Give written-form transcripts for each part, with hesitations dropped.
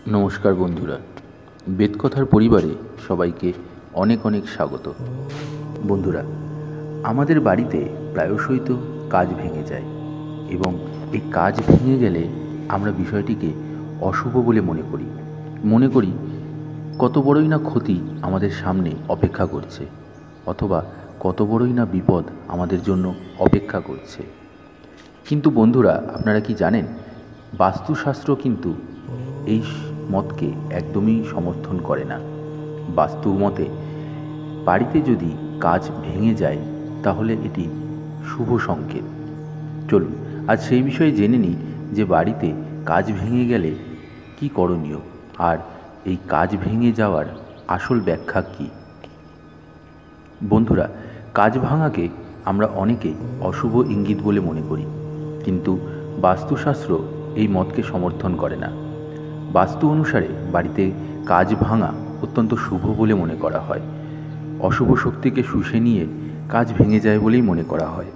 নমস্কার বন্ধুরা, বেদকথার পরিবারে সবাইকে অনেক অনেক স্বাগত। বন্ধুরা, আমাদের বাড়িতে প্রায়শই তো কাজ ভেঙে যায় এবং এই কাজ ভেঙে গেলে আমরা বিষয়টিকে অশুভ বলে মনে করি কত বড়ই না ক্ষতি আমাদের সামনে অপেক্ষা করছে, অথবা কত বড়ই না বিপদ আমাদের জন্য অপেক্ষা করছে। কিন্তু বন্ধুরা, আপনারা কি জানেন, বাস্তুশাস্ত্র কিন্তু এই মতকে একদমই সমর্থন করে না। বাস্তু মতে বাড়িতে যদি কাজ ভেঙে যায় তাহলে এটি শুভ সংকেত। চলুন আজ সেই বিষয়ে জেনে নিই যে বাড়িতে কাজ ভেঙে গেলে কি করণীয়, আর এই কাজ ভেঙে যাওয়ার আসল ব্যাখ্যা কী। বন্ধুরা, কাজ ভাঙাকে আমরা অনেকেই অশুভ ইঙ্গিত বলে মনে করি, কিন্তু বাস্তুশাস্ত্র এই মতকে সমর্থন করে না। বাস্তু অনুসারে বাড়িতে কাজ ভাঙা অত্যন্ত শুভ বলে মনে করা হয়। অশুভ শক্তিকে শুষে নিয়ে কাজ ভেঙে যায় বলেই মনে করা হয়।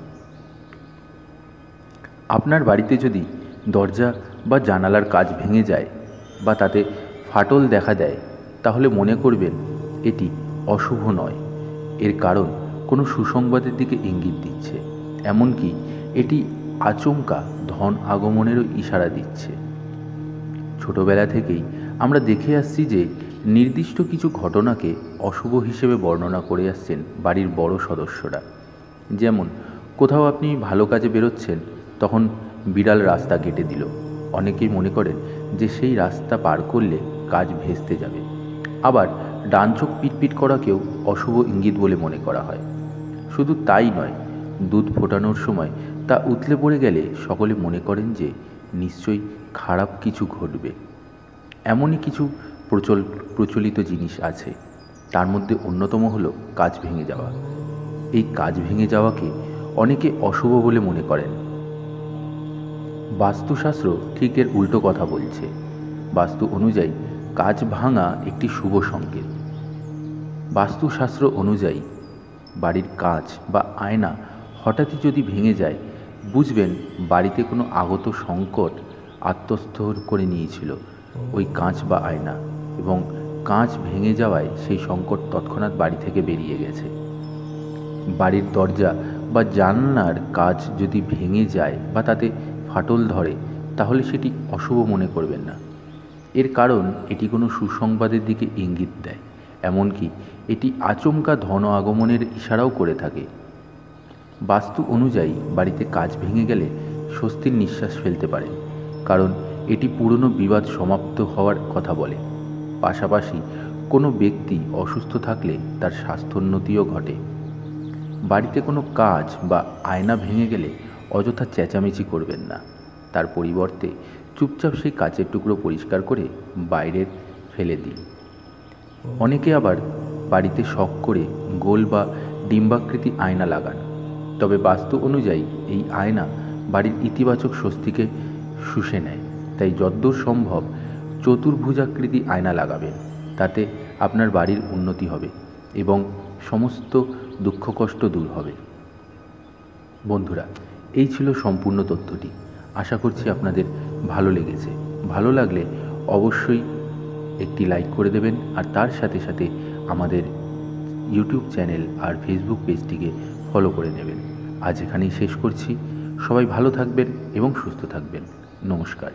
আপনার বাড়িতে যদি দরজা বা জানালার কাজ ভেঙে যায় বা তাতে ফাটল দেখা দেয়, তাহলে মনে করবেন এটি অশুভ নয়। এর কারণ কোনো সুসংবাদের দিকে ইঙ্গিত দিচ্ছে, এমনকি এটি আচমকা ধন আগমনেরও ইশারা দিচ্ছে। ছোটবেলা থেকেই আমরা দেখে আসছি যে নির্দিষ্ট কিছু ঘটনাকে অশুভ হিসেবে বর্ণনা করে আসছেন বাড়ির বড় সদস্যরা। যেমন, কোথাও আপনি ভালো কাজে বেরোচ্ছেন, তখন বিড়াল রাস্তা কেটে দিল। অনেকেই মনে করেন যে সেই রাস্তা পার করলে কাজ ভেস্তে যাবে। আবার ডান চোখ পিটপিট করাকেও অশুভ ইঙ্গিত বলে মনে করা হয়। শুধু তাই নয়, দুধ ফোটানোর সময় তা উতলে পড়ে গেলে সকলে মনে করেন যে নিশ্চয়ই খারাপ কিছু ঘটবে। এমনই কিছু প্রচলিত জিনিস আছে, তার মধ্যে অন্যতম হলো কাজ ভেঙে যাওয়া। এই কাজ ভেঙে যাওয়াকে অনেকে অশুভ বলে মনে করেন। বাস্তুশাস্ত্র ঠিক এর উল্টো কথা বলছে। বাস্তু অনুযায়ী কাজ ভাঙা একটি শুভ সংকেত। বাস্তুশাস্ত্র অনুযায়ী বাড়ির কাঁচ বা আয়না হঠাৎই যদি ভেঙে যায়, বুঝবেন বাড়িতে কোনো আগত সংকট আত্মস্থ করে নিয়েছিল ওই কাঁচ বা আয়না, এবং কাঁচ ভেঙে যাওয়ায় সেই সংকট তৎক্ষণাৎ বাড়ি থেকে বেরিয়ে গেছে। বাড়ির দরজা বা জানলার কাঁচ যদি ভেঙে যায় বা তাতে ফাটল ধরে, তাহলে সেটি অশুভ মনে করবেন না। এর কারণ এটি কোনো সুসংবাদের দিকে ইঙ্গিত দেয়, এমনকি এটি আচমকা ধন আগমনের ইশারাও করে থাকে। বাস্তু অনুযায়ী বাড়িতে কাজ ভেঙে গেলে স্বস্তির নিঃশ্বাস ফেলতে পারেন, কারণ এটি পুরনো বিবাদ সমাপ্ত হওয়ার কথা বলে। পাশাপাশি কোনো ব্যক্তি অসুস্থ থাকলে তার স্বাস্থ্যোন্নতিও ঘটে। বাড়িতে কোনো কাজ বা আয়না ভেঙে গেলে অযথা চেঁচামেচি করবেন না। তার পরিবর্তে চুপচাপ সেই কাচের টুকরো পরিষ্কার করে বাইরে ফেলে দিন। অনেকে আবার বাড়িতে শখ করে গোল বা ডিম্বাকৃতি আয়না লাগান, তবে বাস্তু অনুযায়ী এই আয়না বাড়ির ইতিবাচক স্বস্তিকে শুষে নেয়। তাই যতদূর সম্ভব চতুর্ভুজাকৃতি আয়না লাগাবেন, তাতে আপনার বাড়ির উন্নতি হবে এবং সমস্ত দুঃখ কষ্ট দূর হবে। বন্ধুরা, এই ছিল সম্পূর্ণ তথ্যটি। আশা করছি আপনাদের ভালো লেগেছে। ভালো লাগলে অবশ্যই একটি লাইক করে দেবেন, আর তার সাথে সাথে আমাদের ইউটিউব চ্যানেল আর ফেসবুক পেজটিকে ফলো করে নেবেন। আজ এখানেই শেষ করছি। সবাই ভালো থাকবেন এবং সুস্থ থাকবেন। নমস্কার।